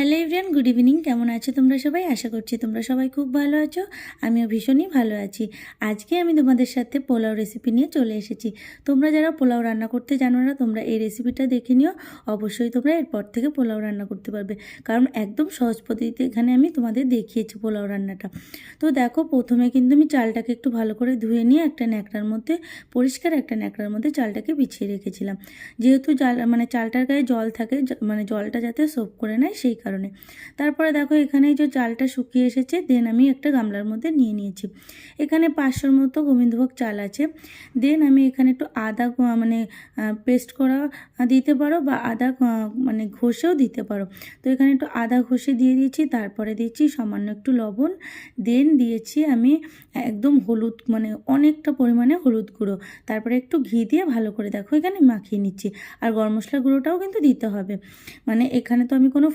Hello everyone, good evening. কেমন আছো তোমরা সবাই? আশা করছি তোমরা সবাই খুব ভালো আছো। আমিও ভীষণই ভালো আছি। আজকে আমি তোমাদের সাথে পোলাও রেসিপি নিয়ে চলে এসেছি। তোমরা যারা পোলাও রান্না করতে জানো না, তোমরা এই রেসিপিটা দেখে নিও। অবশ্যই তোমরা এরপর থেকে পোলাও রান্না করতে পারবে, কারণ একদম সহজ পদ্ধতিতে এখানে আমি তোমাদের দেখিয়েছি পোলাও রান্নাটা। তো দেখো, প্রথমে কিন্তু আমি চালটাকে একটু ভালো করে ধুয়ে নিয়ে একটা ন্যাকড়ার মধ্যে, পরিষ্কার একটা ন্যাকড়ার মধ্যে চালটাকে বিছিয়ে রেখেছিলাম। যেহেতু চালটার গায়ে জল থাকে, জলটা যাতে সোপ করে নেয় সেই কারণে। তারপরে দেখো, এখানে যে চালটা শুকিয়ে এসেছে, দেন আমি একটা গামলার মধ্যে নিয়ে নিয়েছি। এখানে 500 মতো গোবিন্দভোগ চাল আছে। দেন আমি এখানে একটু আদা পেস্ট করা দিতে পারো, বা আদা ঘষেও দিতে পারো। তো এখানে একটু আদা ঘষে দিয়ে দিয়েছি, তারপরে দিয়েছি সামান্য একটু লবণ। দেন দিয়েছি আমি একদম হলুদ, অনেকটা পরিমাণে হলুদ গুঁড়ো। তারপরে একটু ঘি দিয়ে ভালো করে দেখো এখানে মাখিয়ে নিচ্ছি। আর গরম মশলা গুঁড়োটাও কিন্তু দিতে হবে। এখানে তো আমি কোনো